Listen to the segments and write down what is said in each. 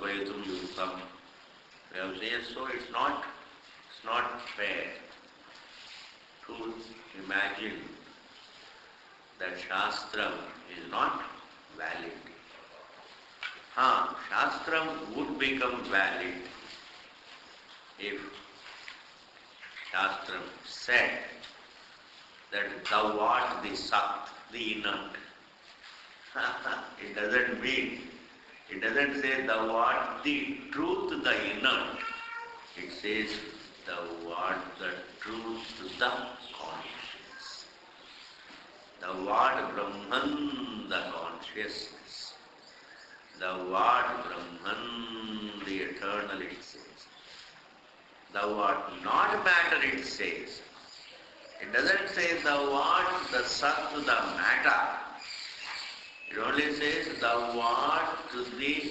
kalpayatum yuktam. We have said so. It's not fair to imagine that Shastram is not valid. Shastram would become valid if Shastram said that thou art the Sat, the inert. It doesn't say thou art the truth, the inert. It says thou art the truth, the conscious. Thou art Brahman, the consciousness. Thou art Brahman, the eternal, it says. Thou art not matter, it says. It doesn't say thou art the Sat, the matter. It only says thou art the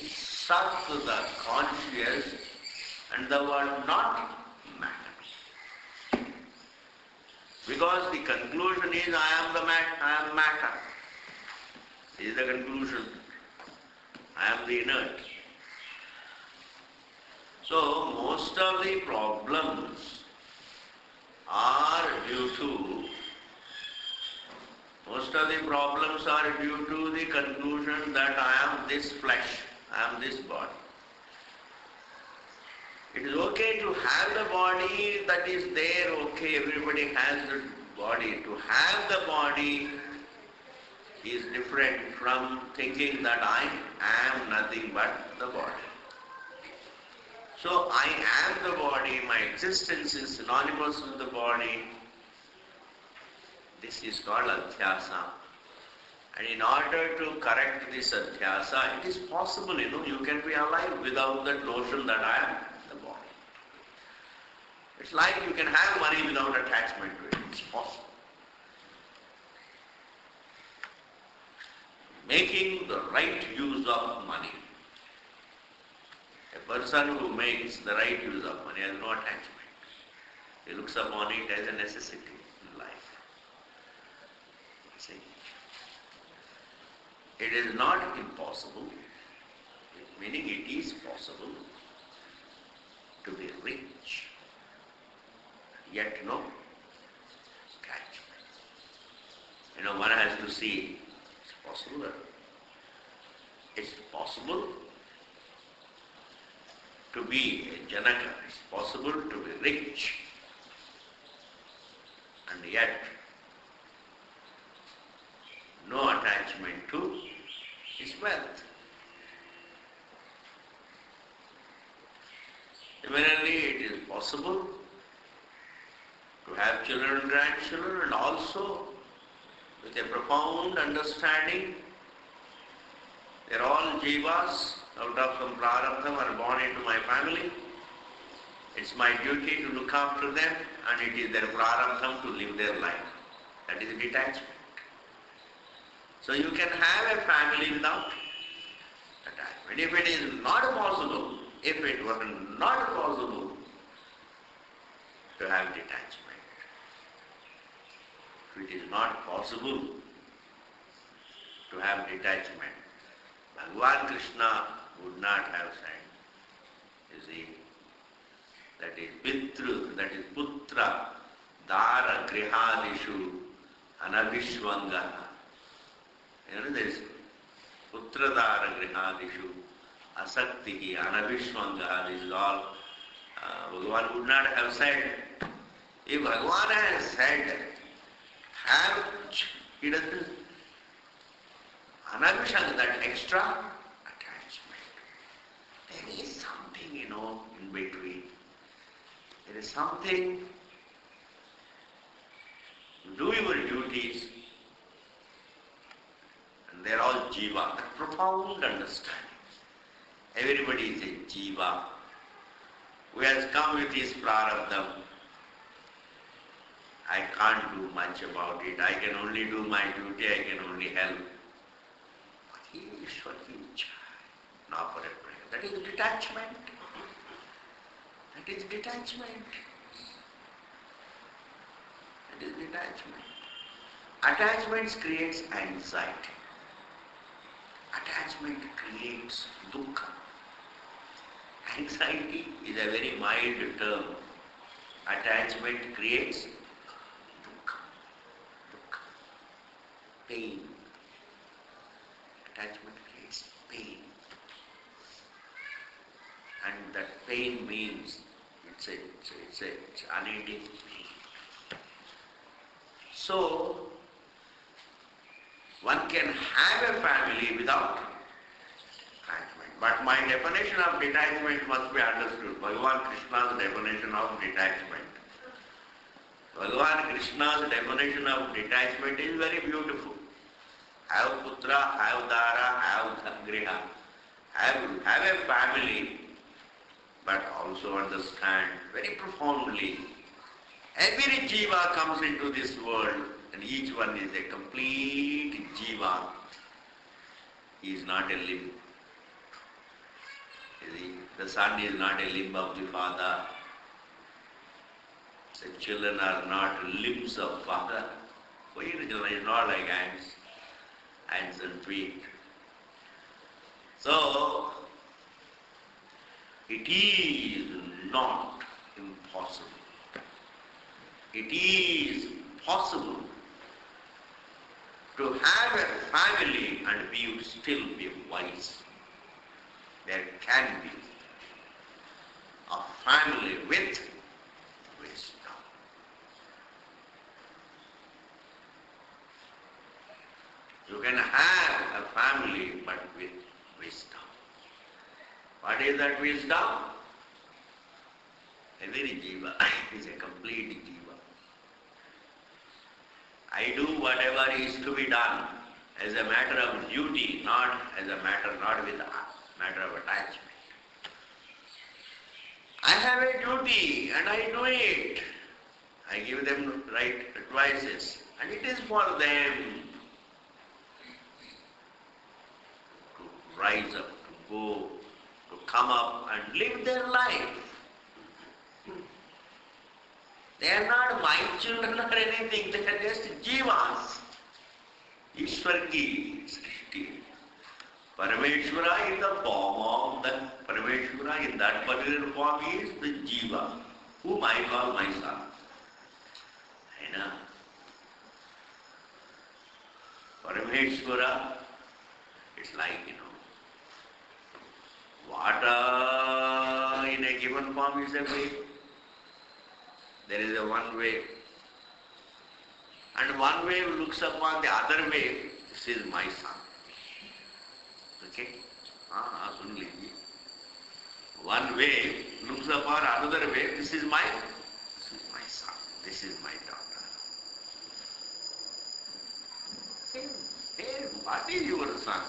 Sat, the conscious, and thou art not matter. Because the conclusion is I am matter. This is the conclusion. I am the inert. So most of the problems are due to the conclusion that I am this flesh, I am this body. It is okay to have the body that is there, okay, everybody has the body. To have the body is different from thinking that I am nothing but the body. So I am the body, my existence is synonymous with the body. This is called adhyasa. And in order to correct this adhyasa, it is possible, you can be alive without that notion that I am the body. It's like you can have money without attachment to it. It's possible. Making the right use of money. A person who makes the right use of money has no attachment. He looks upon it as a necessity in life. See? It is not impossible, meaning it is possible to be rich, yet no attachment. One has to see it's possible. It's possible to be a Janaka, it's possible to be rich, and yet no attachment to his wealth. Similarly, it is possible to have children and grandchildren, and also with a profound understanding, they are all jivas out of some prarabdham are born into my family. It's my duty to look after them, and it is their prarabdham to live their life. That is detachment. So you can have a family without attachment. If it is not possible, if it were not possible to have detachment, if it is not possible to have detachment, Bhagavan Krishna would not have said, you see, that is Pitru, that is Putra, Dara Grihadishu, Anavishvanga. This Putra Dara Grihadishu, Asakti, Anavishvanga, this is all Bhagavan would not have said. If Bhagavan has said, have, he doesn't. Anavishvanga, that extra attachment. There is something, in between. There is something. Do your duties, and they are all jiva, that profound understanding. Everybody is a jiva who has come with his prarabdham. I can't do much about it. I can only do my duty. I can only help. But he is for each. Now for a prayer. That is detachment. That is detachment. That is detachment. Attachments creates anxiety. Attachment creates dukkha. Anxiety is a very mild term. Attachment creates dukkha, dukkha, pain. Attachment creates pain. And that pain means it's unending pain. So, one can have a family without attachment. But my definition of detachment must be understood. Bhagavan Krishna's definition of detachment. Bhagavan Krishna's definition of detachment is very beautiful. Have putra, have dara, have griha. Have a family, but also understand very profoundly. Every jiva comes into this world and each one is a complete jiva. He is not a limb. The son is not a limb of the father. The children are not limbs of father. For you, children is not like hands and feet. So, it is not impossible. It is possible to have a family and be still be wise. There can be a family with wisdom. You can have a family but with wisdom. What is that wisdom? Every jiva is a complete jiva. I do whatever is to be done as a matter of duty, not with a matter of attachment. I have a duty and I do it. I give them right advices and it is for them to rise up, to go, to come up and live their life. They are not my children or anything, they are just jivas. Ishwar ki srishti. Parameshwara in the form of that Parameshwara in that particular form is the jiva, whom I call my son. I know. Parameshwara, it's like, water in a given form is a way. There is a one way. And one wave looks upon the other wave. This is my son. Okay? Sun lijiye. One wave looks upon another wave. This is my son. This is my daughter. Hey, what is your son?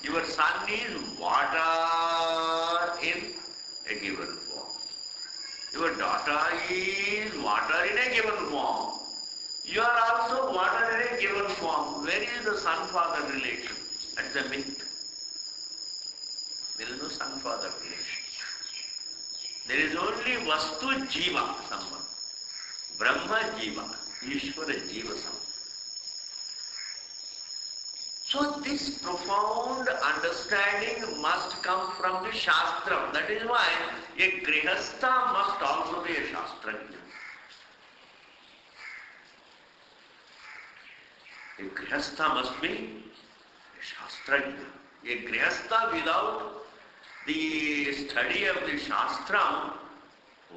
Your son is water in a given form. Your daughter is water in a given form. You are also water in a given form. Where is the son-father relation? That's the myth. There is no son-father relation. There is only Vastu Jiva Sambandha. Brahma Jiva, Ishvara Jiva Sambandha. So this profound understanding must come from the Shastram. That is why a Grihastha must also be a Shastrajna. A Grihastha must be a Shastrajna. A Grihastha without the study of the Shastram,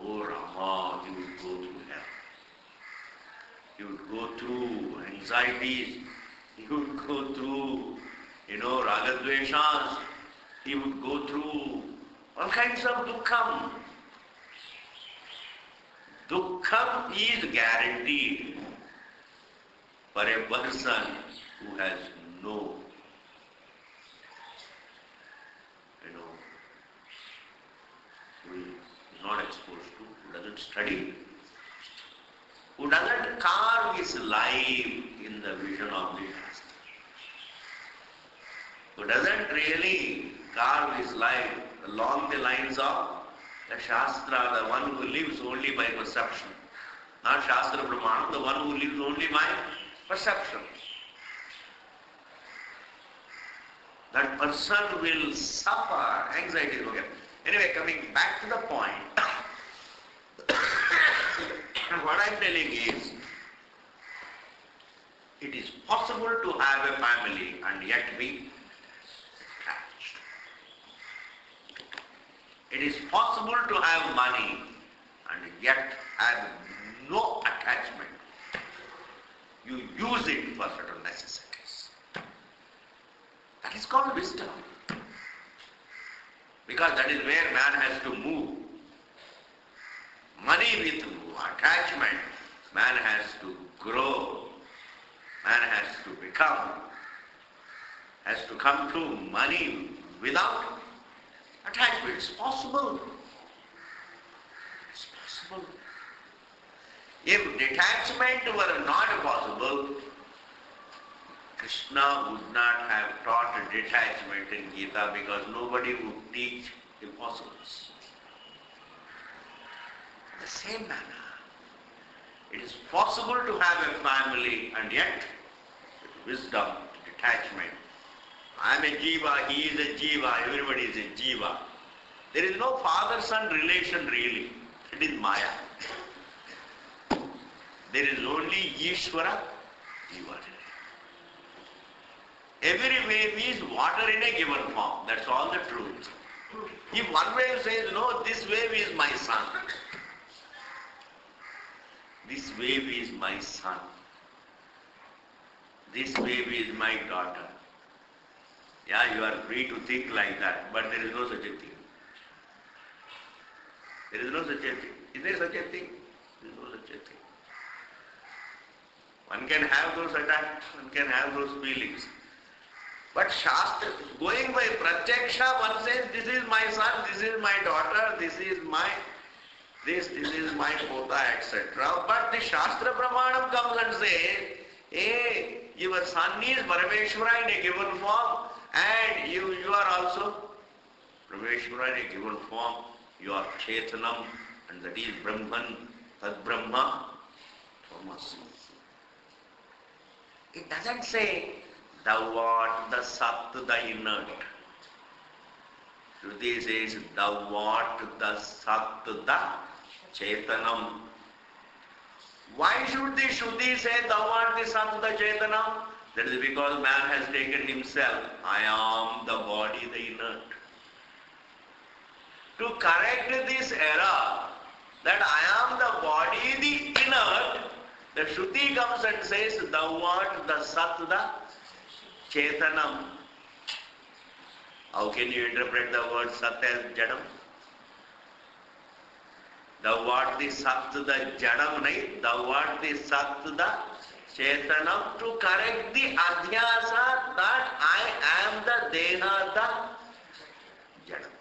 oh Rama, he would go through hell. He would go through anxieties. He would go through, ragadveshas. He would go through all kinds of dukkham. Dukkham is guaranteed for a person who has no, who is not exposed to, who doesn't study, who doesn't carve his life in the vision of the Shastra, who doesn't really carve his life along the lines of the Shastra, the one who lives only by perception. Not Shastra Brahmana, the one who lives only by perception. That person will suffer anxiety. Okay. Anyway, coming back to the point, what I'm telling is, it is possible to have a family and yet be attached. It is possible to have money and yet have no attachment. You use it for certain necessities. That is called wisdom. Because that is where man has to move. Money with attachment, man has to grow. Man has to become, has to come to money without attachment. It's possible. It's possible. If detachment were not possible, Krishna would not have taught detachment in Gita, because nobody would teach impossibles. In the same manner, it is possible to have a family and yet with wisdom, detachment. I am a jiva, he is a jiva, everybody is a jiva. There is no father-son relation really. It is Maya. There is only Ishvara, Jiva. Every wave is water in a given form. That's all the truth. If one wave says, no, this wave is my son. This wave is my son. This wave is my daughter. Yeah, you are free to think like that, but there is no such a thing. There is no such a thing. Is there such a thing? There is no such a thing. One can have those attacks, one can have those feelings. But Shastra, going by Pratyaksha, one says, this is my son, this is my daughter, this is my pota, etc. But the Shastra Pramanam comes and says, hey, your son is Parameshwara in a given form, and you are also Parameshwara in a given form. You are Chetanam, and that is Brahman, Tad Brahma, Thomas. It doesn't say, thou art the Sat, the inert. Shruti says, thou art the Sat, the Chetanam. Why should the Shruti say, thou art the Sat, the Chetanam? That is because man has taken himself. I am the body, the inert. To correct this error, that I am the body, the inert, the Shruti comes and says, thou art the Sat, the Chetanam. How can you interpret the word Sat as Jadam? Thou art the Sat, the Jadam, right? Thou art the Sat, the Chetanam, to correct the adhyasa that I am the Deha, the Jadam.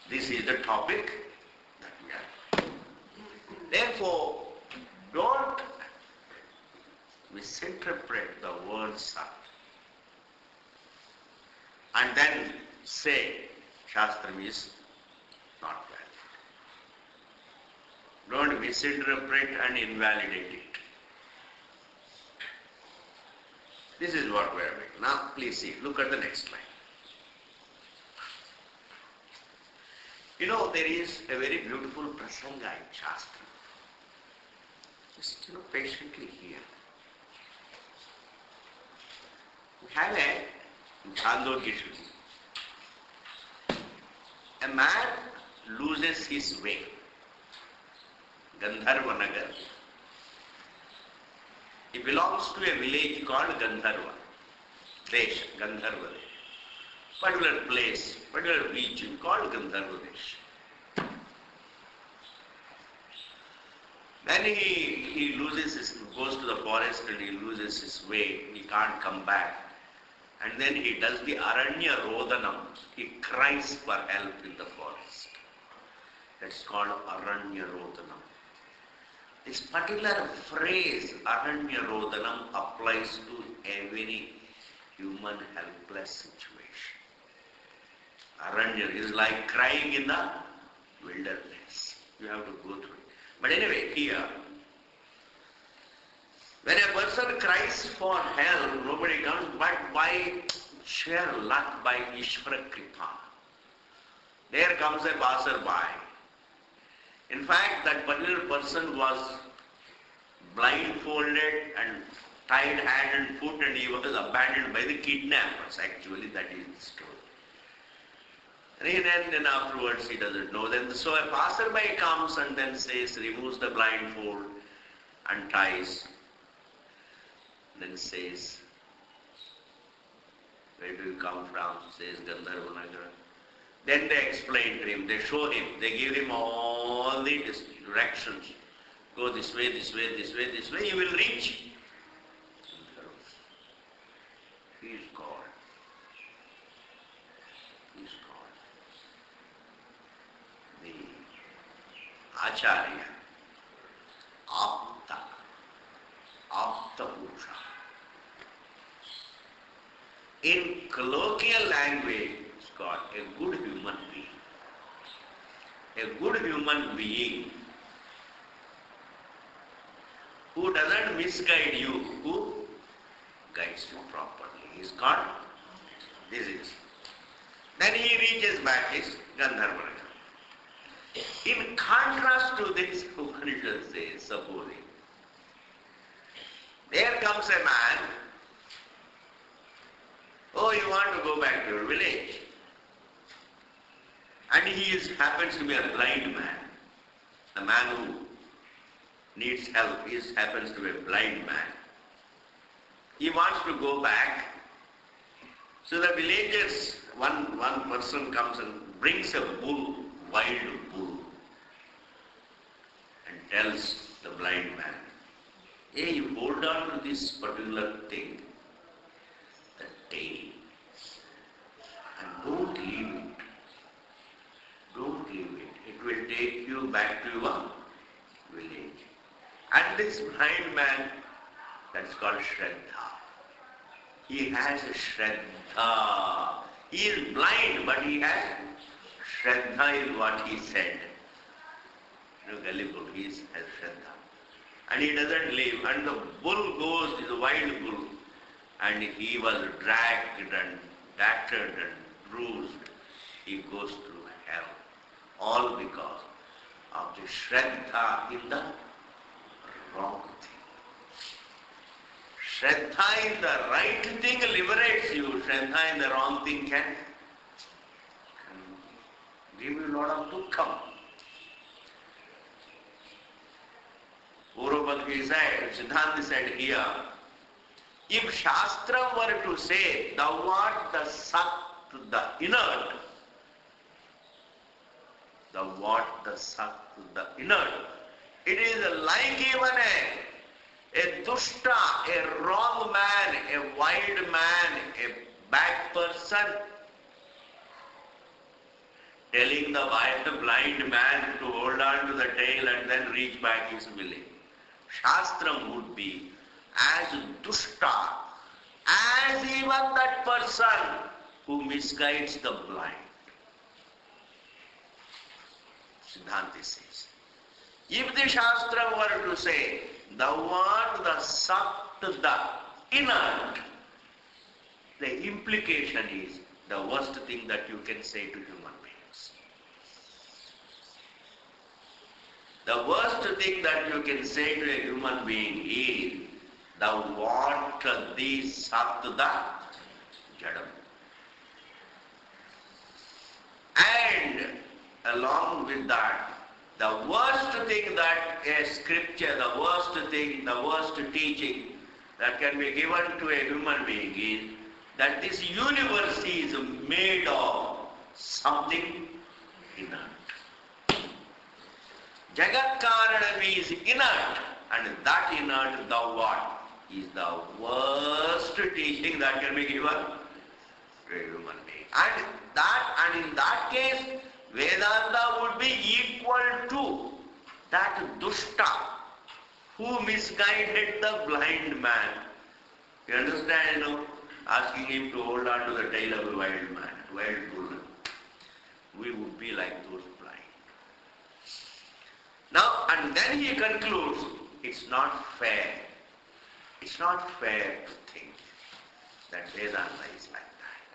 This is the topic that we are. Therefore, don't misinterpret the word Sat and then say Shastram is not valid. Don't misinterpret and invalidate it. This is what we are doing. Now, please see, look at the next line. You know, there is a very beautiful prasanga in Shastra. Just, patiently hear. We have a Chandogya Shruti. A man loses his way. Gandharva Nagar. He belongs to a village called Gandharva. Desh, Gandharva Desh. Particular place, particular region called Gandharva Desh. Then he goes to the forest and he loses his way. He can't come back. And then he does the Aranya Rodhanam. He cries for help in the forest. That's called Aranya Rodhanam. This particular phrase, Aranya Rodhanam, applies to every human helpless situation. Aranya is like crying in the wilderness. You have to go through it. But anyway, here, when a person cries for help, nobody comes, but by sheer luck by Ishvara Kripa. There comes a passerby. In fact, that particular person was blindfolded and tied hand and foot, and he was abandoned by the kidnappers. Actually, that is the story. And then afterwards he doesn't know. Then so a passerby comes and then says, removes the blindfold and ties. Then says, where do you come from? Says Gandharvanagar. Then they explain to him, they show him, they give him all the directions. Go this way, this way, this way, this way, you will reach. He is God. He is God. The Acharya, Apta Purusha. In colloquial language, it's called a good human being. A good human being who doesn't misguide you, who guides you properly. He's called, this is. Then he reaches back his Gandharvanagar. In contrast to this, Upanishad says, supposing, there comes a man, oh, you want to go back to your village. And he happens to be a blind man. A man who needs help, happens to be a blind man. He wants to go back. So the villagers, one person comes and brings a bull, wild bull, and tells the blind man, hey, you hold on to this particular thing, the tail, and don't leave it. Don't leave it. It will take you back to your village. And this blind man, that's called Shraddha. He has a Shraddha. He is blind, but he has Shraddha is what he said. Gullible, he has Shraddha. And he doesn't leave. And the bull goes, is a wild bull. And he was dragged and battered and bruised. He goes through hell. All because of the Shraddha in the wrong thing. Shraddha in the right thing liberates you. Shraddha in the wrong thing can give you a lot of dukkham. Purvapakhi said, Siddhanta said here, if Shastra were to say, thou art the Sat, the inert, thou art the Sat, the inert, it is like even a dushta, a wrong man, a wild man, a bad person, telling the blind man to hold on to the tail and then reach back his village. Shastram would be as dushta, as even that person who misguides the blind. Siddhanta says, if the Shastra were to say, thou art the Sat, the inert, the implication is the worst thing that you can say to human beings. The worst thing that you can say to a human being is, thou art the Sat, the Jadam. And along with that, the worst thing that a scripture, the worst thing, the worst teaching that can be given to a human being is that this universe is made of something inert. Jagat Karanam is inert, and that inert, thou art, is the worst teaching that can be given to a human being. And in that case, Vedanta would be equal to that dushta who misguided the blind man. You understand, asking him to hold on to the tail of a wild man, wild bull. We would be like those blind. Now, and then he concludes, it's not fair. It's not fair to think that Vedanta is like that.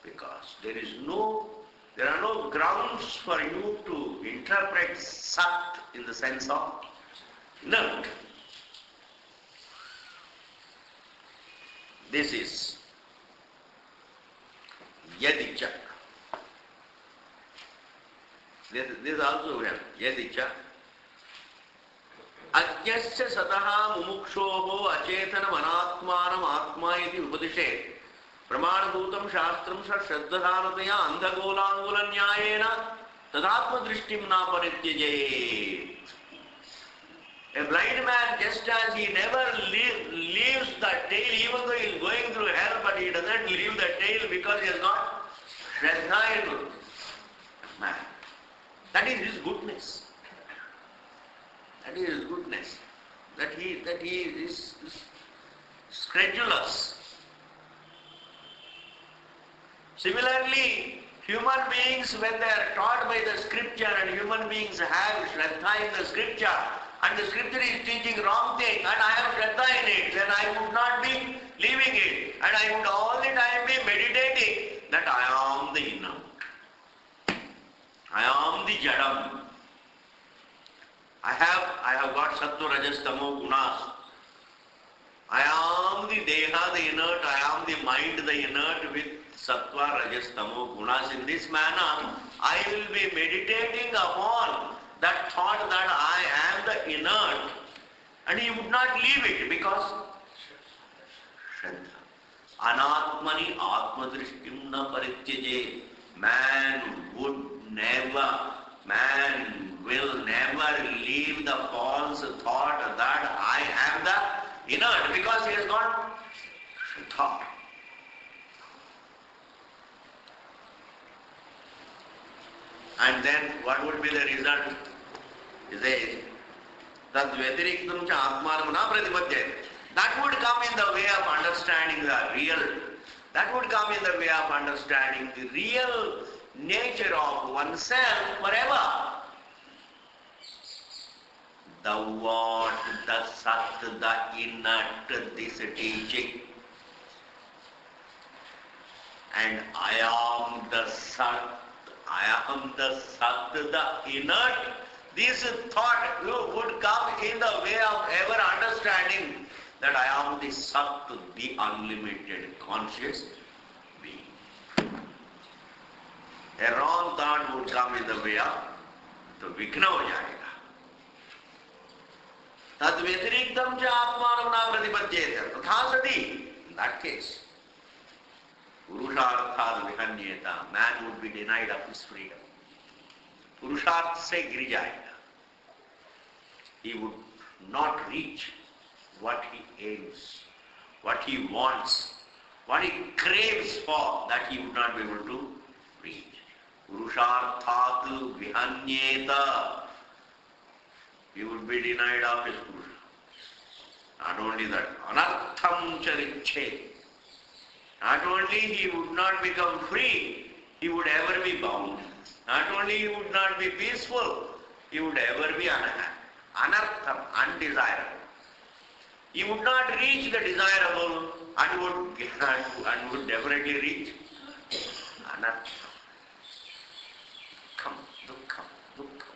Because there are no grounds for you to interpret Sat in the sense of inert. This is Yadicha. This is also Yadicha. Ajyasya sataha mumukshoho achetana manatmanam atma iti upadishet. Pramanabhutam shastram shraddhasanataya andhagolangulanyayena tadatma drishtim na parityaje. A blind man, just as he never leaves the tail, even though he is going through hell, but he doesn't leave the tail because he has got shraddha in man. That is his goodness. That is his goodness. That he is scrupulous. Similarly, human beings, when they are taught by the scripture, and human beings have shraddha in the scripture, and the scripture is teaching wrong thing, and I have shraddha in it, then I would not be leaving it, and I would all the time be meditating that I am the inert. I am the jadam. I have got sattva, rajas, tamo, gunas. I am the deha, the inert. I am the mind, the inert with sattva, rajas, tamo, gunas. In this manner, I will be meditating upon that thought that I am the inert, and he would not leave it because shraddha. Anatmani atmadrishtim na parityaje. Man will never leave the false thought that I am the inert, because he has got shraddha. And then what would be the result? He says, Tad vyatiriktam cha atmanam na pratipadyate. That would come in the way of understanding the real. That would come in the way of understanding the real nature of oneself forever. The what, the sat, the inert, this teaching. And I am the sat. I am the sat, the inert. This thought would come in the way of ever understanding that I am the sat, the unlimited conscious being. A wrong thought would come in the way of to vikna ho jayega. Tad vyatiriktam cha atmanam na pratipadyate. Tatha sati. In that case, Purusharthad vihanyeta, man would be denied of his freedom. Purusharth se gir jayega. He would not reach what he aims, what he wants, what he craves for, that he would not be able to reach. Purusharthad vihanyeta. He would be denied of his purusha. Not only that, anartham charichet. Not only he would not become free, he would ever be bound. Not only he would not be peaceful, he would ever be anartham, undesirable. He would not reach the desirable and would definitely reach anartham. Dukkam.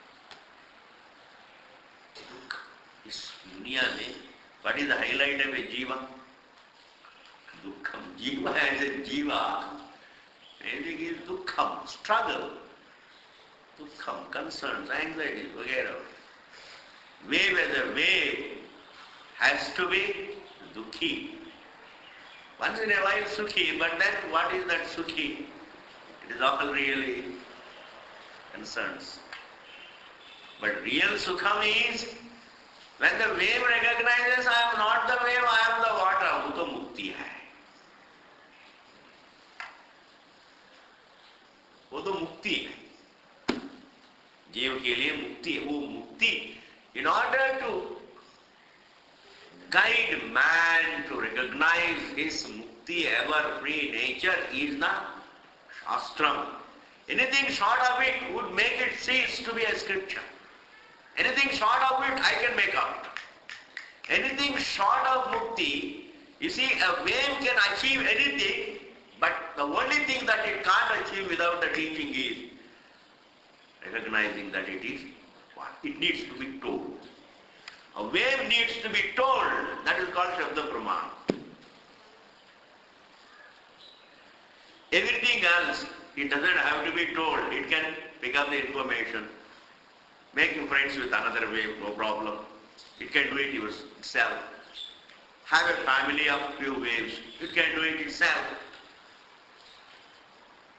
This dunya mein, what is the highlight of a jiva? Dukkam. Jiva as a jiva. Anything is dukkam, struggle. Dukkam, concerns, anxieties, whatever. Wave as a wave has to be dukhi. Once in a while sukhi, but then what is that sukhi? It is all really concerns. But real sukham is when the wave recognizes I am not the wave, I am the water. वो तो मुक्ति है. वो तो मुक्ति है. जीव के लिए मुक्ति है. वो मुक्ति, in order to guide man to recognize his mukti, ever free nature, is the shastram. Anything short of it would make it cease to be a scripture. Anything short of it I can make out. Anything short of mukti, you see, a wave can achieve anything, but the only thing that it worshiping without the teaching is recognizing that it is what? It needs to be told. A wave needs to be told. That is called Shabda Pramana. Everything else, it doesn't have to be told. It can pick up the information, make you friends with another wave, no problem. It can do it itself. Have a family of few waves, it can do it itself.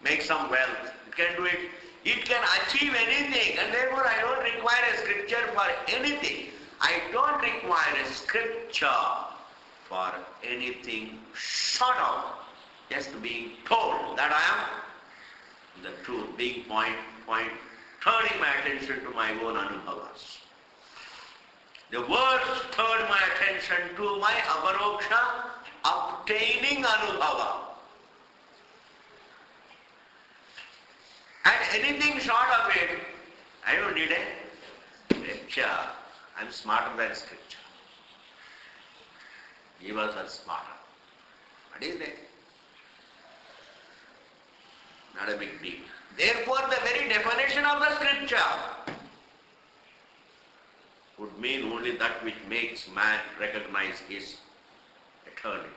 Make some wealth, it can do it. It can achieve anything, and therefore I don't require a scripture for anything. I don't require a scripture for anything short of just being told that I am the truth, being point, turning my attention to my own anubhavas. The words turn my attention to my aparoksha, obtaining anubhava. And anything short of it, I don't need a lecture. I'm smarter than scripture. Jivas are smarter. What is that? Not a big deal. Therefore, the very definition of the scripture would mean only that which makes man recognize his eternity.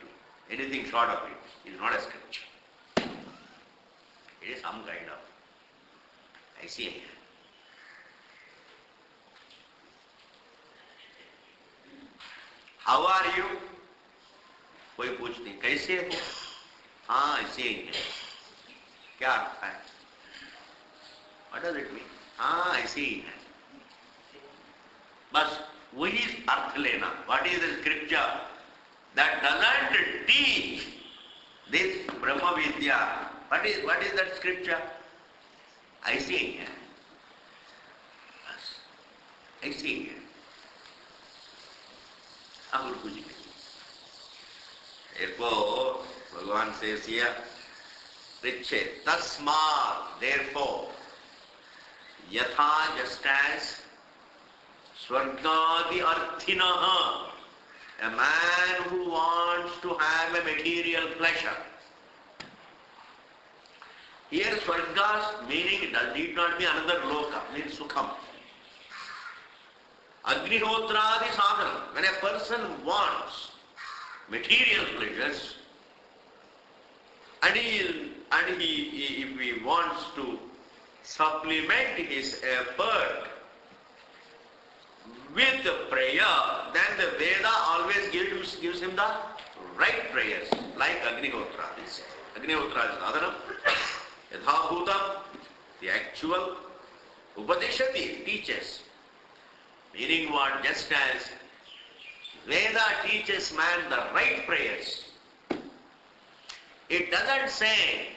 Anything short of it is not a scripture. It is some kind of, I see. How are you? कोई पूछते कैसे हो? हाँ ऐसे ही है. क्या अर्थ है? What does it mean? हाँ ऐसे ही है. बस वही अर्थ लेना. What is the scripture that doesn't teach this Brahma Vidya? What is that scripture? ऐसे ही है. बस ऐसे ही है. और कुछ नहीं. Therefore, Bhagavan says here, Riche, Tasmat, therefore, Yatha, just as Swargadi Arthinaha, a man who wants to have a material pleasure. Here Swargas meaning does need not be another loka, means Sukham. Agnihotradi sadhana, when a person wants material pleasures, and if he wants to supplement his effort with the prayer, then the Veda always gives him the right prayers, like Agnihotra. Agnihotra is sadhana, yathabhutam, the actual, upadeshati, teaches. Meaning what? Just as Veda teaches man the right prayers, it doesn't say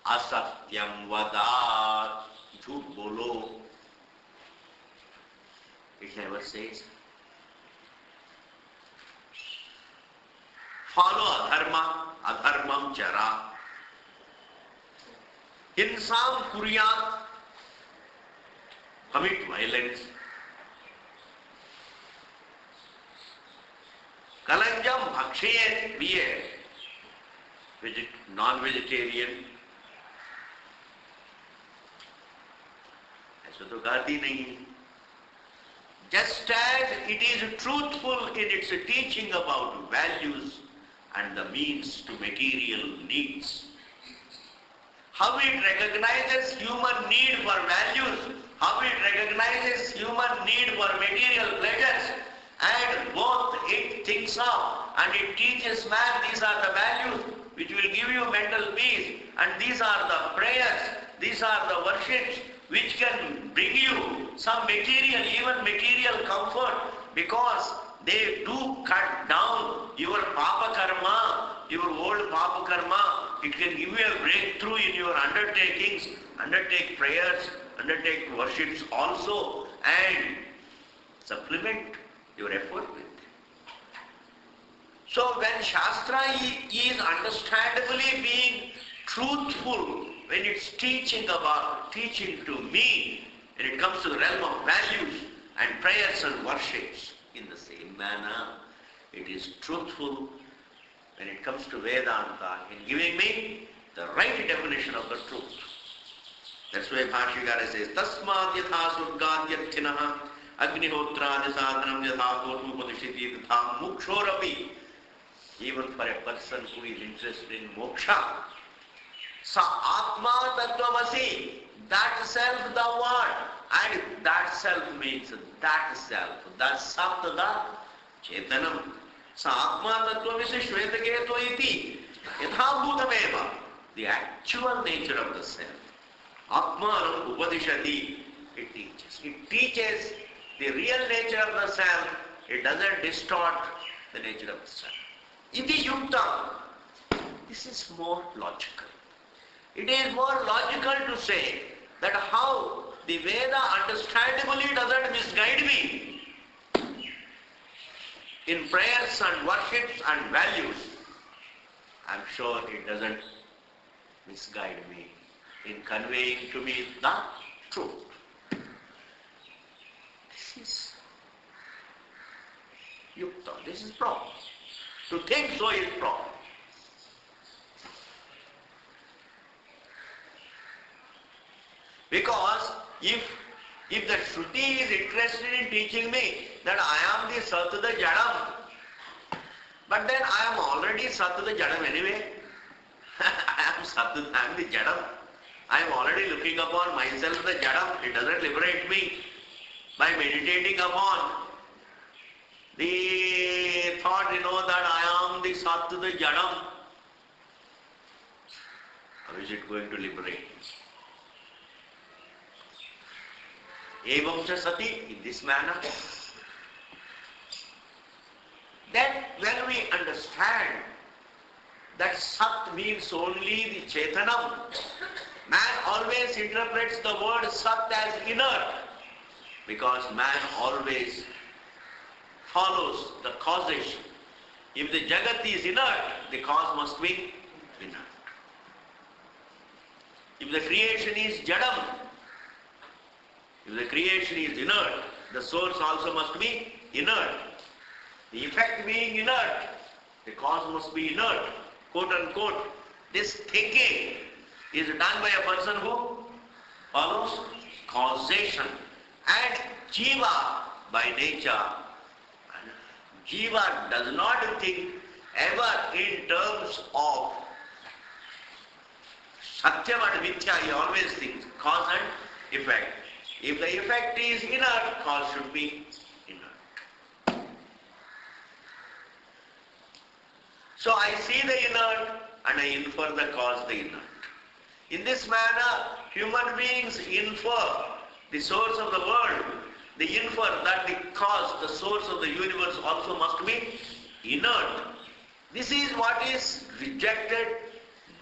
asatyam vadat, jhoot bolo. It never says follow adharma, adharmam chara. Hinsam kuryat, commit violence. Kalanjam bhakshayet, be a non-vegetarian. ऐसा तो गाती नहीं. Just as it is truthful in its teaching about values and the means to material needs. How it recognizes human need for values, how it recognizes human need for material pleasures, and both it thinks of and it teaches man these are the values which will give you mental peace, and these are the prayers, these are the worships which can bring you some material, even material comfort, because they do cut down your papa karma, your old papa karma. It can give you a breakthrough in your undertakings, undertake prayers, undertake worships also, and supplement your effort with them. So when Shastra is understandably being truthful, when it's teaching to me, when it comes to the realm of values and prayers and worships, in the same manner, it is truthful when it comes to Vedanta in giving me the the right definition of the truth. That's why Bhashyakara says, Tasmad yatha surgadyarthinaha agnihotradi sadhanam yatha gotupadishiti tatha mukshorapi. Even for a person who is interested in moksha, sa atma tattvamasi, that self thou art. And that self means that self, that saptada chetanam. Sa atma tattvamasi shvetaketo iti yatha bhutameva. The actual nature of the self. Atmanam upadishati, it teaches. It teaches the real nature of the self. It doesn't distort the nature of the self. Iti yuktam. This is more logical. It is more logical to say that how the Veda understandably doesn't misguide me in prayers and worships and values. I'm sure it doesn't misguide me in conveying to me the truth. This is yukta. This is proper. To think so is proper. Because if the Shruti is interested in teaching me that I am the Sattva Jadam, but then I am already Sattva Jadam anyway. I am the Jadam. I am already looking upon myself the Jadam. It doesn't liberate me by meditating upon the thought, that I am the Sattva Jadam. How is it going to liberate me? Evam cha sati, in this manner. Then when we understand that Sat means only the Chetanam, man always interprets the word Sat as inert, because man always follows the causation. If the Jagat is inert, the cause must be inert. If the creation is Jadam, if the creation is inert, the source also must be inert. The effect being inert, the cause must be inert. Quote unquote. This thinking is done by a person who follows causation. And Jiva by nature, Jiva does not think ever in terms of Satyam and Mithya. He always thinks cause and effect. If the effect is inert, cause should be inert. So I see the inert and I infer the cause, the inert. In this manner, human beings infer the source of the world. They infer that the cause, the source of the universe also must be inert. This is what is rejected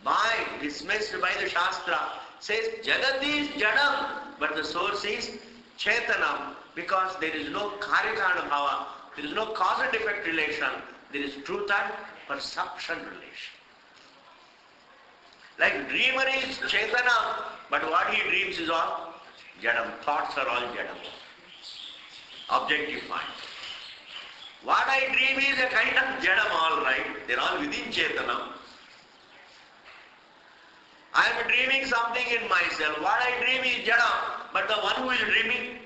by, dismissed by the Shastra. Says Jagat is Jadam, but the source is Chetanam, because there is no Karyakarana Bhava, there is no cause and effect relation, there is truth and perception relation. Like dreamer is Chetanam, but what he dreams is all Jadam. Thoughts are all Jadam. Objective mind. What I dream is a kind of Jadam, all right. They are all within Chetanam. I am dreaming something in myself. What I dream is Jadam, but the one who is dreaming,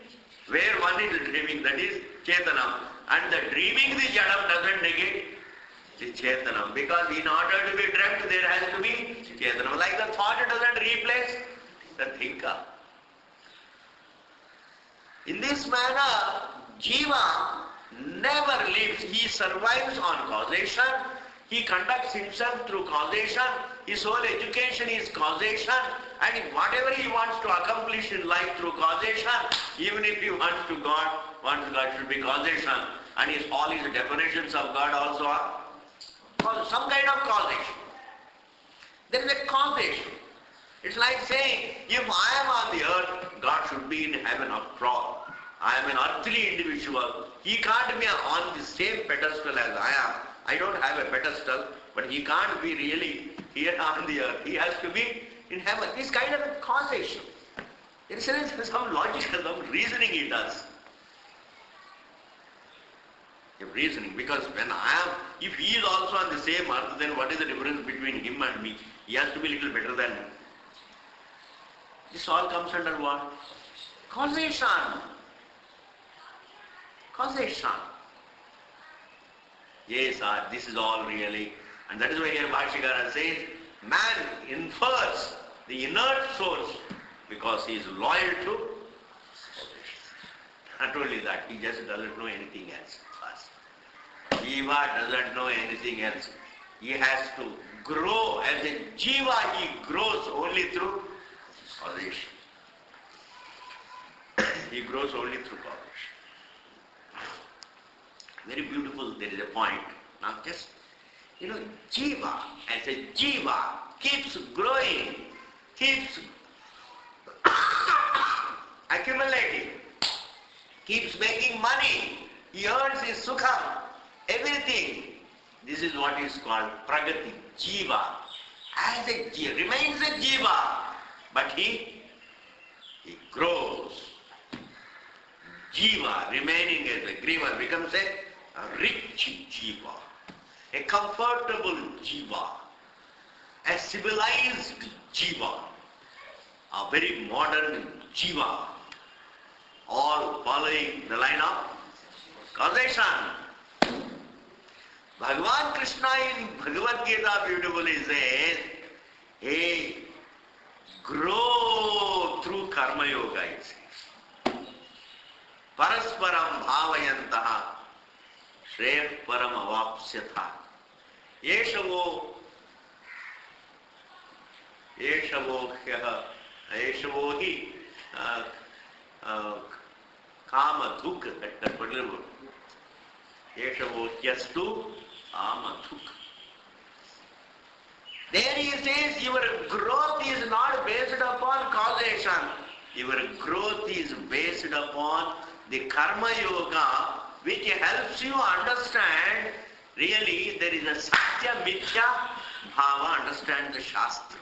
where one is dreaming, that is Chetanam. And the dreaming the Jadam doesn't negate the Chetanam, because in order to be dreamt, there has to be Chetanam. Like the thought doesn't replace the thinker. In this manner, Jiva never lives. He survives on causation. He conducts himself through causation. His whole education is causation. And whatever he wants to accomplish in life through causation, even if he wants God should be causation. And all his definitions of God also are some kind of causation. There is a causation. It's like saying, if I am on the earth, God should be in heaven after all. I am an earthly individual. He can't be on the same pedestal as I am. I don't have a pedestal, but he can't be really here on the earth. He has to be in heaven. This kind of causation. There is some logic, some reasoning he does. reasoning. Because when if he is also on the same earth, then what is the difference between him and me? He has to be a little better than me. This all comes under what? Causation. Causation. Yes, this is all really, and that is why here Bhashyakara says, man infers the inert source because he is loyal to causation. Not only that, he just doesn't know anything else. First, Jiva doesn't know anything else. He has to grow. As a Jiva, he grows only through causation. He grows only through causation. Very beautiful, there is a point. Now just, Jiva, as a Jiva, keeps growing, keeps accumulating, keeps making money, he earns his sukham, everything. This is what is called pragati, Jiva. As a Jiva, remains a Jiva, but he grows. Jiva, remaining as a Griva, becomes a rich Jiva, a comfortable Jiva, a civilized Jiva, a very modern Jiva, all following the line of causation. Bhagavan Krishna in Bhagavad Gita beautifully says, hey, grow through Karma Yoga, it says. Parasparam bhavayantaha shreyah param avapsyatha. Yeshavo hi kama dhuk, that particular word. Yeshavo hyastu ama dhuk. There he says your growth is not based upon causation. Your growth is based upon the Karma Yoga, which helps you understand really there is a Satya Mithya Bhava, understand the Shastra.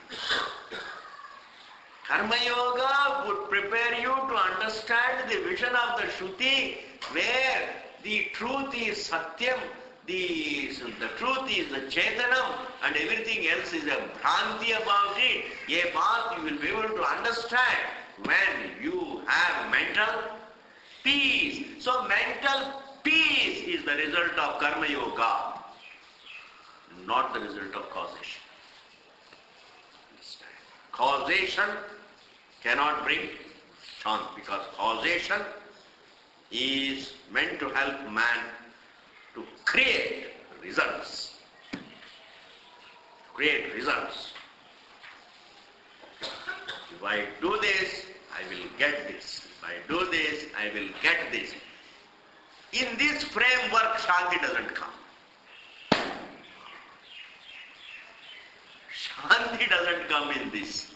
Karma Yoga would prepare you to understand the vision of the Shruti, where the truth is Satyam, the truth is the Chetanam, and everything else is a Bhranti about it. A path you will be able to understand when you have mental peace. So mental peace is the result of Karma Yoga, not the result of causation. Understand? Causation cannot bring shanti, because causation is meant to help man to create results. Create results. If I do this, I will get this. If I do this, I will get this. In this framework, Shanti doesn't come. Shanti doesn't come in this.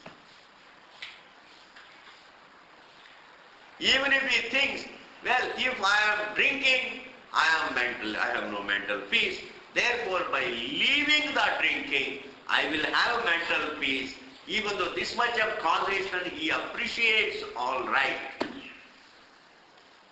Even if he thinks, well, if I am drinking, I am mental, I have no mental peace. Therefore, by leaving the drinking, I will have mental peace. Even though this much of causation he appreciates, all right.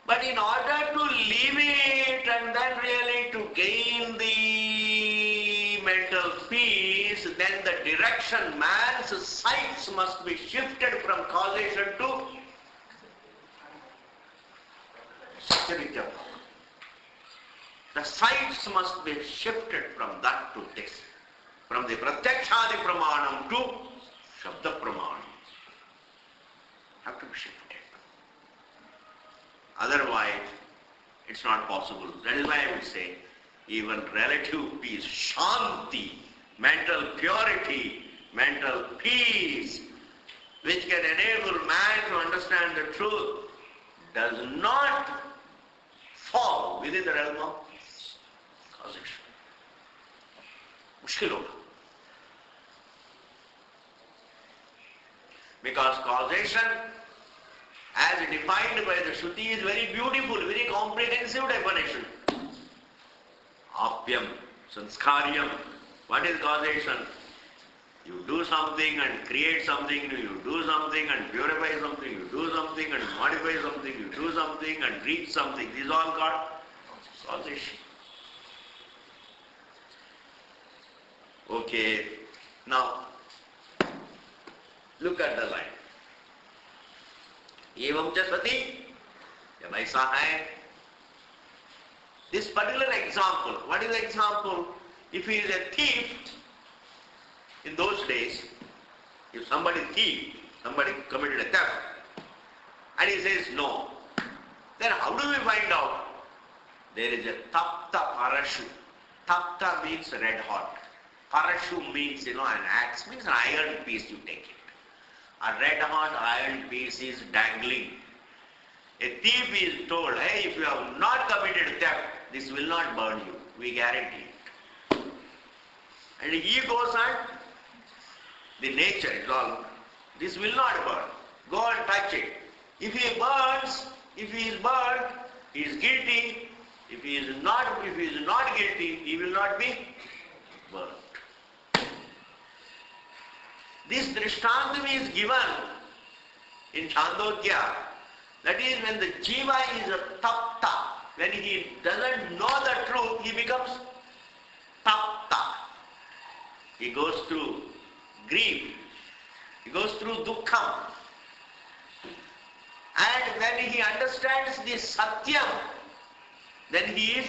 But in order to leave it and then really to gain the mental peace, then the direction, man's sights must be shifted from causation to Satya. The sights must be shifted from that to this. From the Pratyakshadi Pramanam to Shabda Pramanam. Have to be shifted. Otherwise, it's not possible. That is why I would say, even relative peace, Shanti, mental purity, mental peace, which can enable man to understand the truth, does not fall within the realm of causation. Mushkil hoga. Because causation, as defined by the Shruti, is very beautiful, very comprehensive definition. Apyam, sanskaryam. What is causation? You do something and create something, you do something and purify something, you do something and modify something, you do something and reach something. These all called causation. Okay, now look at the line. Evam cha sati, jab aisa hai. This particular example, what is the example? If he is a thief, in those days, if somebody thieved, somebody committed a theft, and he says no, then how do we find out? There is a tapta parashu. Tapta means red hot. Parashu means, an axe, means an iron piece you take it. A red hot iron piece is dangling. A thief is told, hey, if you have not committed theft, this will not burn you. We guarantee it. And he goes and the nature is all, this will not burn. Go and touch it. If he is burned, he is guilty. If he is not guilty, he will not be burned. This drishtantam is given in Chandogya. That is, when the jiva is a tapta, when he doesn't know the truth, he becomes tapta. He goes through grief. He goes through dukkham. And when he understands the satyam, then he is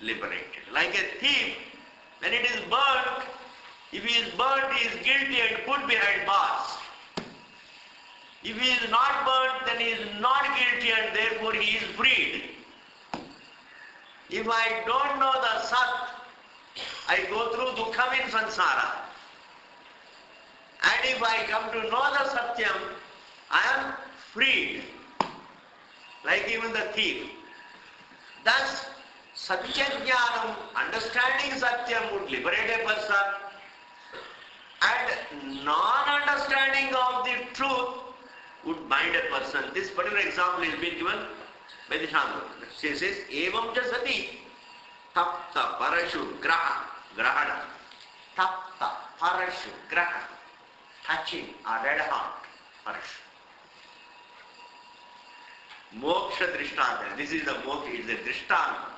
liberated. Like a thief, when it is burnt, if he is burnt, he is guilty and put behind bars. If he is not burnt, then he is not guilty and therefore he is freed. If I don't know the Sat, I go through dukkham in sansara. And if I come to know the Satyam, I am freed. Like even the thief. Thus, Satyajnanam, understanding Satyam would liberate a person, and non-understanding of the truth would bind a person. This particular example is being given by the Chandogya. She says, Evam cha sati, tapta parashu grahana. Tapta parashu grahana. Touching a red hot parashu. Moksha drishtanta. This is the moksha, it is a drishtanta.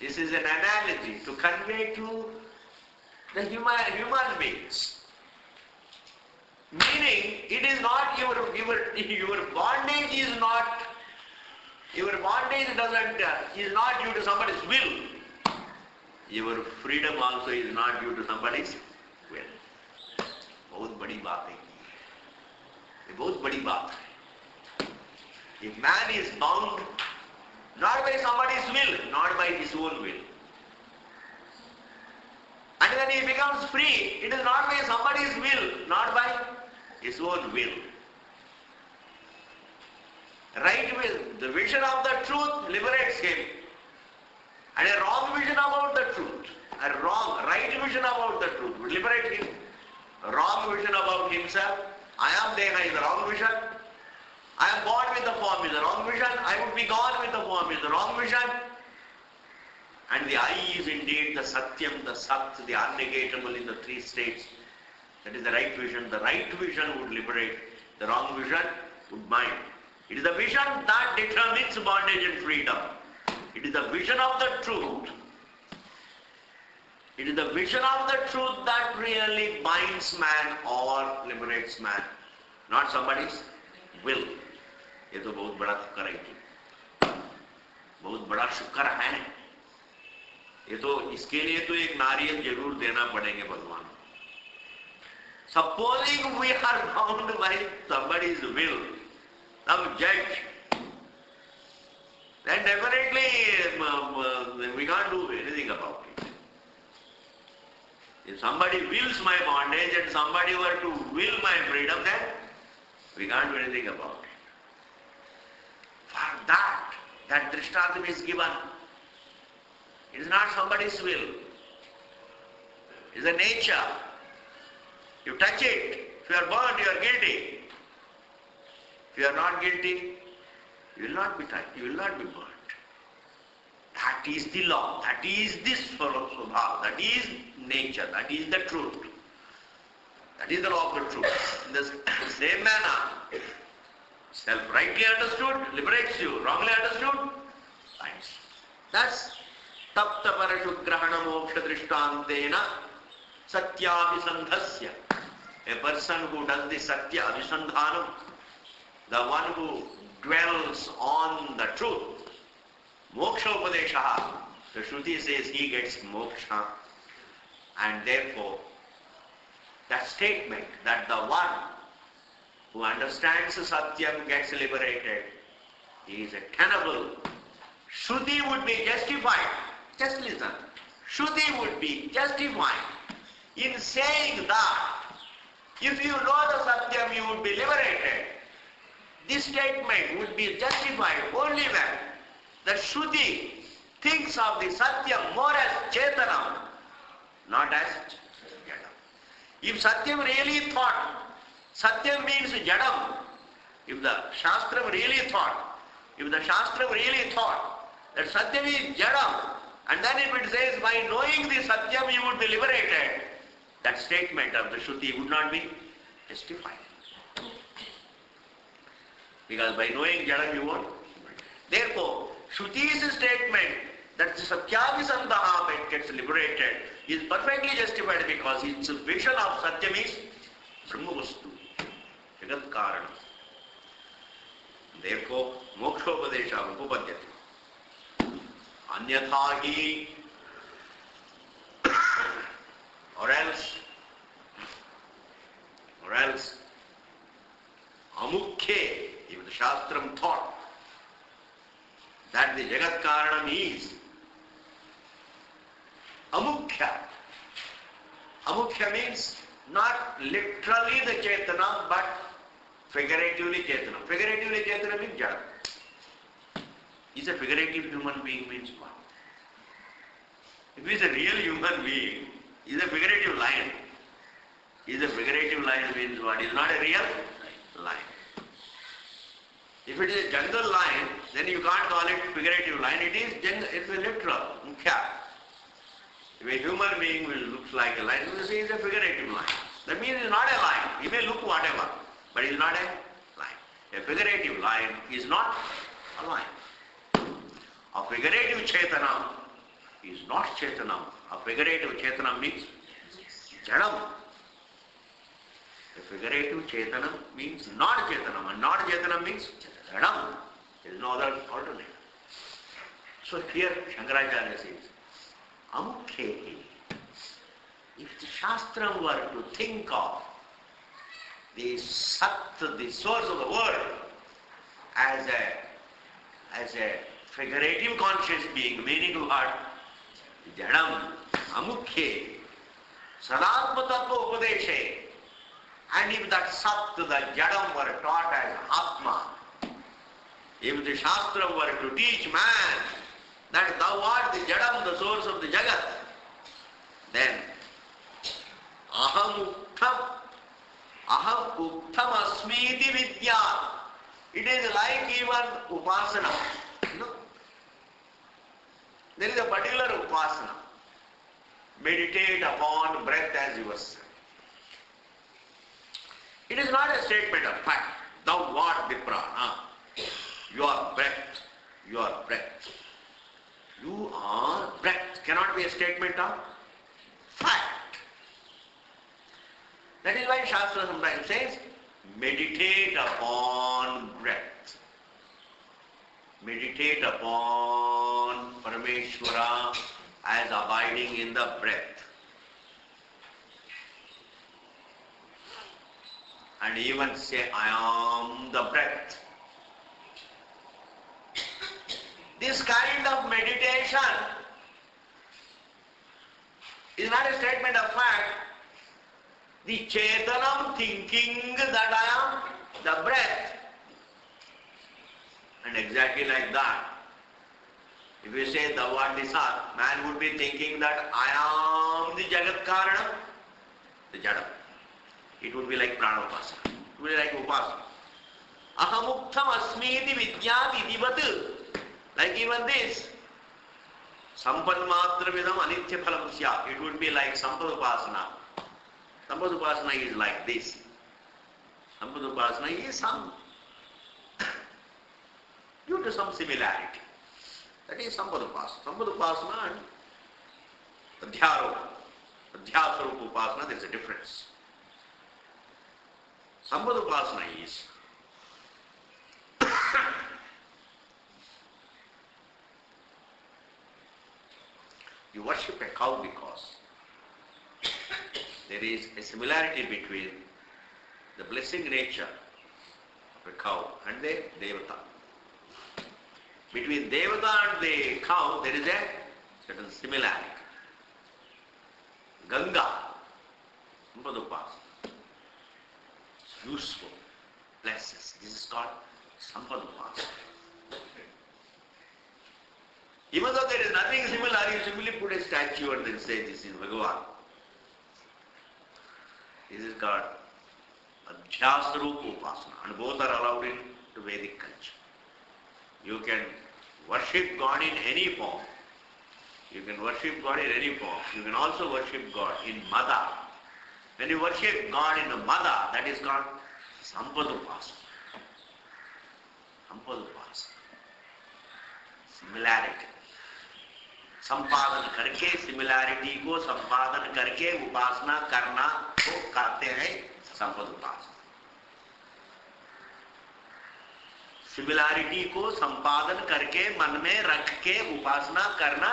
This is an analogy to convey to the human beings. Meaning, it is not your bondage is not, your bondage is not due to somebody's will. Your freedom also is not due to somebody's will. बहुत बड़ी बात है ये बहुत बड़ी बात है. If man is bound not by somebody's will, not by his own will, and when he becomes free, it is not by somebody's will, not by his own will. Right will, the vision of the truth liberates him, and a wrong vision about the truth, right vision about the truth would liberate him. Wrong vision about himself, I am Deha is the wrong vision. I am born with the form is the wrong vision. I would be gone with the form is the wrong vision. And the I is indeed the Satyam, the Sat, the unnegatable in the three states. That is the right vision. The right vision would liberate. The wrong vision would bind. It is the vision that determines bondage and freedom. It is the vision of the truth. It is the vision of the truth that really binds man or liberates man, not somebody's will. ये तो बहुत बड़ा शुक्र है कि बहुत बड़ा शुक्र है. ये तो इसके लिए तो एक नारियल जरूर देना पड़ेंगे भगवान. Supposing we are bound by somebody's will, some judge, then definitely we can't do anything about it. If somebody wills my bondage and somebody were to will my freedom, then we can't do anything about it. For that drishtantam is given. It is not somebody's will. It is a nature. You touch it. If you are burnt, you are guilty. If you are not guilty, you will not be touched. You will not be burnt. That is the law. That is this Swabha. That is nature. That is the truth. That is the law of the truth. In the same manner, self-rightly understood liberates you. Wrongly understood binds. That's tapta parashugrahana moksha drishtantena Satya Abhisandhasya. A person who does the Satya Abhisandhanam, the one who dwells on the truth, Moksha Upadeshaha, the Shruti says he gets moksha, and therefore that statement that the one who understands Satyam gets liberated is a tenable. Shruti would be justified. Just listen. Shruti would be justified in saying that if you know the Satyam you would be liberated. This statement would be justified only when the Shruti thinks of the Satyam more as Chetanam, not as Jadam. If Satyam really thought, Satyam means Jadam. If the Shastram really thought that Satyam is Jadam, and then if it says by knowing the Satyam you would be liberated, that statement of the Shruti would not be justified. Because by knowing Jadam you won't. Therefore, Shruti's statement that the Satyabhisandaha gets liberated is perfectly justified because its vision of Satyam is Brahmavastu, Jagat-karanam. Therefore, Mokshopadesha Upapadyati. Anyatha hi, or else, Amukhe, if the Shastram thought that the Jagat-karanam is Amukhya. Amukhya means not literally the Chetanam, but figuratively Chetanam. Figuratively Chetanam means Jada. Is a figurative human being means what? If he is a real human being, he is a figurative line. Is a figurative line means what? It is not a real line. If it is a general line, then you can't call it figurative line. It's a literal. Mukhya. If a human being will look like a line, you say it's a figurative line. That means it's not a line. He may look whatever, but it's not a line. A figurative line is not a line. A figurative Chetanam is not Chetanam. A figurative Chetanam means Jadam. A figurative Chetanam means not Chetanam, and not Chetanam means Jadam. There is no other alternative. So here Shankaracharya says, Amukhe, if the Shastram were to think of the Sat, the source of the world, as a figurative conscious being, meaning what? Jadam, Amukhe, Sadatma Tattva Upadeshe. And if that Sat, the Jadam, were taught as Atma, if the Shastra were to teach man that thou art the Jadam, the source of the Jagat, then Aham Uktam Asmiti Vidya. It is like even Upasana. There is a particular Upasana. Meditate upon breath as yourself. It is not a statement of fact. Thou art the prana. You are breath. You are breath. You are breath. Cannot be a statement of fact. That is why Shastra sometimes says, meditate upon breath. Meditate upon Parameshwara as abiding in the breath. And even say, I am the breath. This kind of meditation is not a statement of fact. The Chetanam thinking that I am the breath. And exactly like that, if you say thou art the Sat, man would be thinking that I am the Jagat Karanam, the Jadam. It would be like Pranapasana. It would be like Upasana. Ahamuktam asmiti vidyati divat. Like even this, Sampadmatra vidam anitya phalam sya. It would be like Sampadupasana. Sampadupasana is like this. Sampadupasana is some, due to some similarity. That is Sampadupasana. Sampadupasana and Adhyaropa. Adhyasa-rupa upasana, there is a difference. Sambandha upasana is you worship a cow because there is a similarity between the blessing nature of a cow and the devata. Between devata and the cow, there is a certain similarity. Ganga, Sampadupasana, it's useful, blesses. This is called Sampadupasana. Even though there is nothing similar, you simply put a statue and then say this is Bhagavan. This is called Adhyasa-rupa upasana, and both are allowed in Vedic culture. You can worship God in any form. You can worship God in any form. You can also worship God in mother. When you worship God in the mother, that is called Sampadupasana. Sampadupasana. Similarity. संपादन करके similarity को संपादन करके उपासना करना को कहते हैं संपद उपासना. Similarity को संपादन करके मन में रख के उपासना करना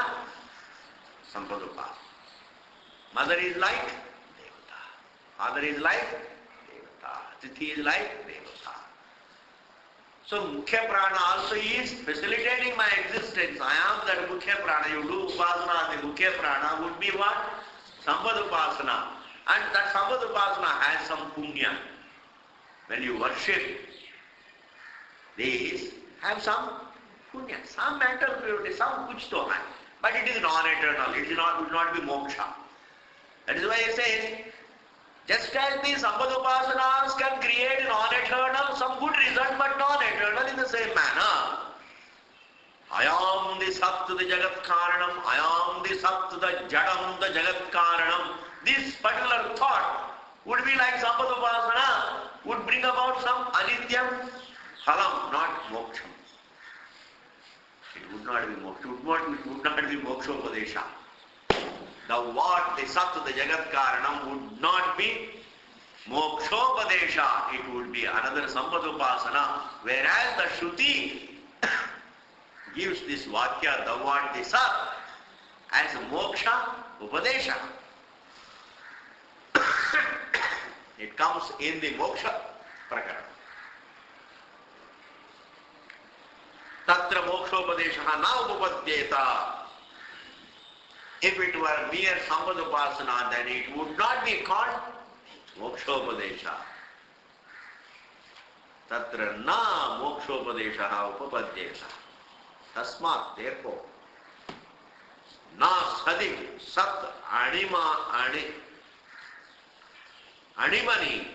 संपद उपासना. मदर इज लाइक देवता, फादर इज लाइक देवता, अतिथि इज लाइक देवता. So Mukhya Prana also is facilitating my existence. I am that Mukhya Prana. You do Upasana, the Mukhya Prana would be what? Sambandha Upasana. And that Sambandha Upasana has some punya. When you worship these, have some punya, some mental purity, some kuch to hai. But it is non-eternal. It will not be moksha. That is why he says, just as the Sambandha Upasanas can create non-eternal, some good result, but non-eternal in the same manner. Ayam the Sat the Jagat Karanam, Ayam the Sat the Jadam the Jagat Karanam. This particular thought would be like Sambandha Upasana, would bring about some anityam phalam, not moksham. It would not be moksha. It would not be moksha upadesha. The what, the Sat, the Jagat Karanam would not be mokshopadesha. It would be another Sambandha Upasana. Whereas the Shruti gives this Vakya, the what, the Sat, as moksha upadesha. It comes in the moksha prakarana. Tatra mokshopadesha na upapadyeta. If it were mere Sambandha Upasana, then it would not be called mokshopadesha. Tatra na mokshopadesha upapadyeta. Tasmat, therefore, na sadi sat animani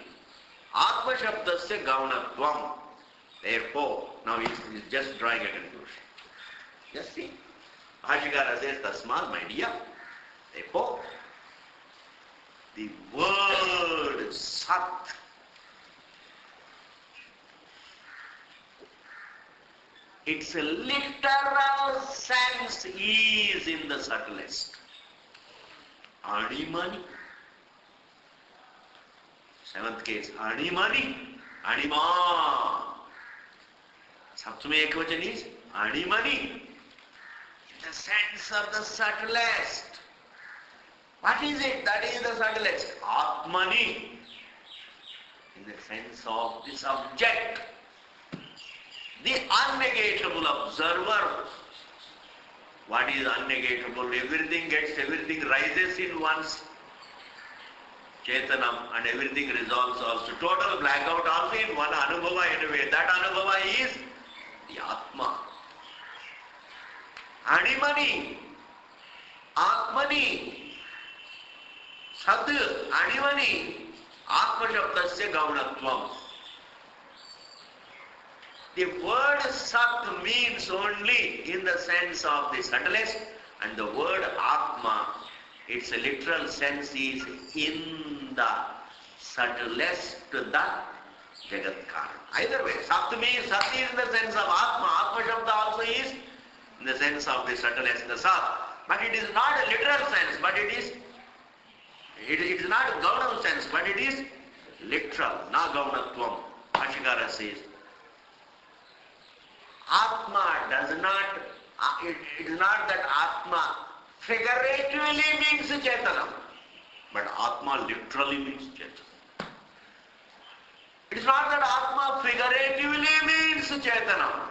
atma shabdasya gaunatvam. Therefore, now he is just drawing a conclusion. Just see. Bhashikara says, Tasmat, my dear. Therefore, the word Sat its literal sense is in the subtlest. Animani. Seventh case, Animani, Anima. Saptami Ekvachan is Animani. The sense of the subtlest. What is it? That is the subtlest. Atmani. In the sense of the subject. The unnegatable observer. What is unnegatable? Everything rises in one's Chetanam and everything resolves also. Total blackout also in one Anubhava in a way. That Anubhava is the Atma. Animani, Atmani, Sat, Animani, Atma Shabdasya Gaunatvam. The word Sat means only in the sense of the subtlest, and the word Atma, its literal sense is in the subtlest, the Jagat Karan. Either way, Sat means Sat is in the sense of Atma. Atma Shabda also is in the sense of the subtlest, the Sat. But it is not a literal sense, but it is It is not Gaunam sense, but it is literal. Na Gaunatvam. Bhashikara says. Atma does not, it is not that Atma figuratively means Chaitana, but Atma literally means Chaitana. It is not that Atma figuratively means Chaitana.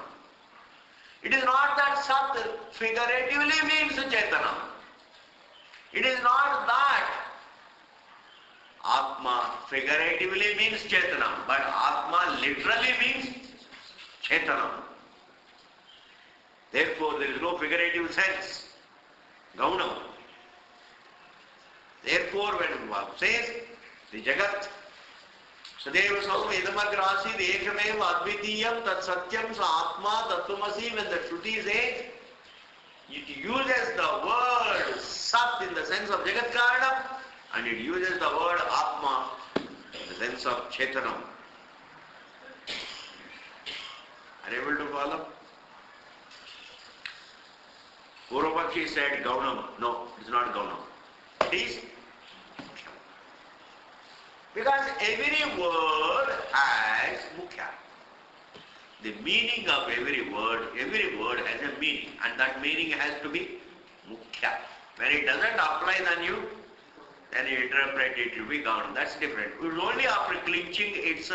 It is not that Sat figuratively means Chaitana. It is not that Atma figuratively means Chaitana, but Atma literally means Chaitana. Therefore, there is no figurative sense. Gaunam. Therefore, when one says the Jagat, Sadeva Saum Idamagrasid Ekamev Advitiyam Tat Satyam Sa Atma Tattvamasi, when the Shruti says, it uses the word Sat in the sense of Jagat Karanam, and it uses the word Atma in the sense of Chetanam. Are you able to follow? Purvapakshi said Gaunam. No, it is not Gaunam. It is because every word has Mukhya. The meaning of every word has a meaning, and that meaning has to be Mukhya. When it doesn't apply on you, then you interpret it to be Gaunam. That's different. It is only after clinching its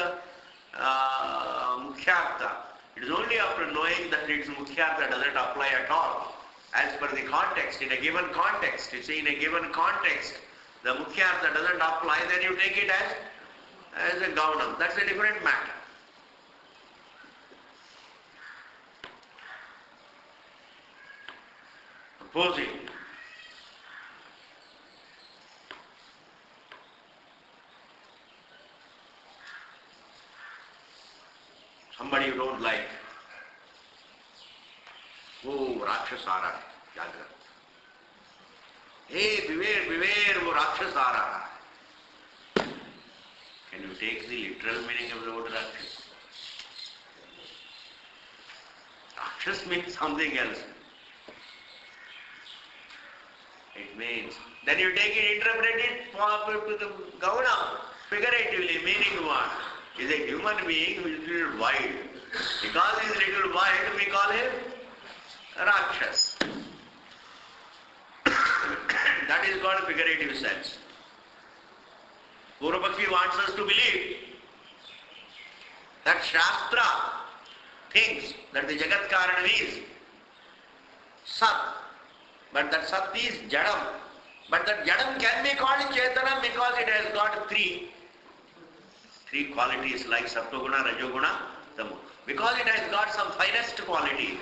Mukhyartha. It is only after knowing that its Mukhyartha doesn't apply at all. As per the context, in a given context, you see, in a given context, the Mukhyartha doesn't apply, then you take it as a Gaunam. That's a different matter. Supposing somebody you don't like, oh, Rakshasara, Jagrata. Hey, beware, wo Rakshasara. Can you take the literal meaning of the word Rakshas? Rakshas means something else. It means, then you take it, interpret it to the Gauna, figuratively, meaning what? Is a human being who is a little wild. Because he is a little wild, we call him Rakshas. That is called figurative sense. Purvapakshi wants us to believe that Shastra thinks that the Jagat Karan is Sat, but that Sat is Jadam. But that Jadam can be called Chetanam because it has got three qualities like Sattva-guna, Rajoguna, Tamo. Because it has got some finest quality.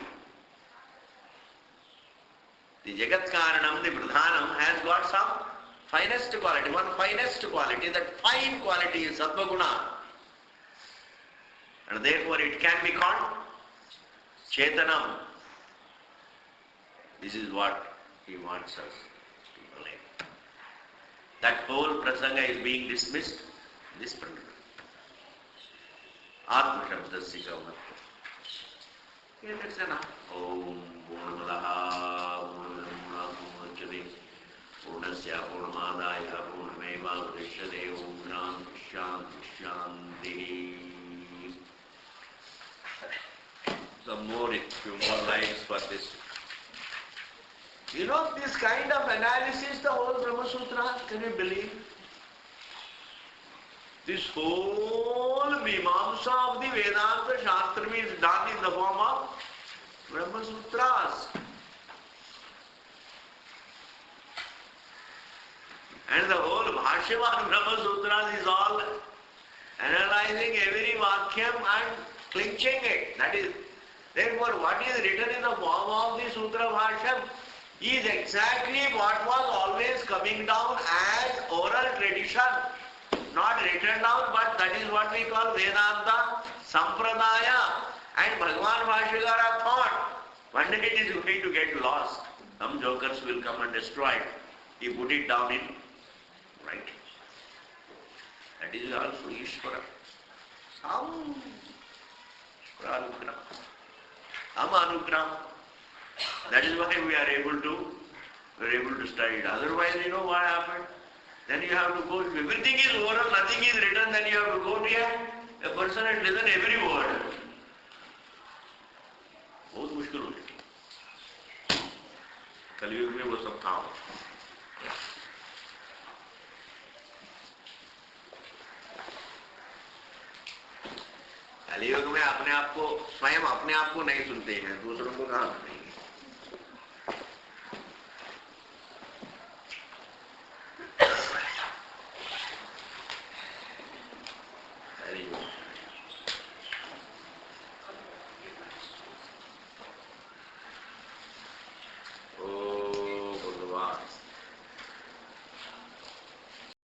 The Jagat Karanam, the Pradhanam, has got some finest quality. One finest quality, that fine quality is Sattva-guna. And therefore it can be called Chetanam. This is what he wants us to believe. That whole prasanga is being dismissed in this particular. Atma Shabdasya Gaunatva. Okay, that's enough. Om Purnamadaha Purnamudachyate Purnasya Purnamadaya Purnameva Vasishyate Om Shanti. Some more, few more lines for this. You know, this kind of analysis, the whole Brahma Sutra, can you believe? This whole Mimamsa of the Vedanta Shastra is done in the form of Brahma Sutras. And the whole Bhashya of Brahma Sutras is all analyzing every Vakyam and clinching it. That is, therefore, what is written in the form of the Sutra Bhashya is exactly what was always coming down as oral tradition. Not written down, but that is what we call Vedanta, Sampradaya, and Bhagavan Bhashyakara thought. One day it is going to get lost. Some jokers will come and destroy it. He put it down in writing. That is also Ishvara. Some Anugrah. Some Anugrah. That is why we are able to study it. Otherwise, you know what happened? Then you have to go, if everything is oral, nothing is written, then you have to go here. A person has listened every word. बहुत मुश्किल हो गया कलयुग में वो सब काम कलयुग में अपने आप को स्वयं अपने आप को नहीं सुनते हैं दूसरों को कहाँ सुनेंगे हरि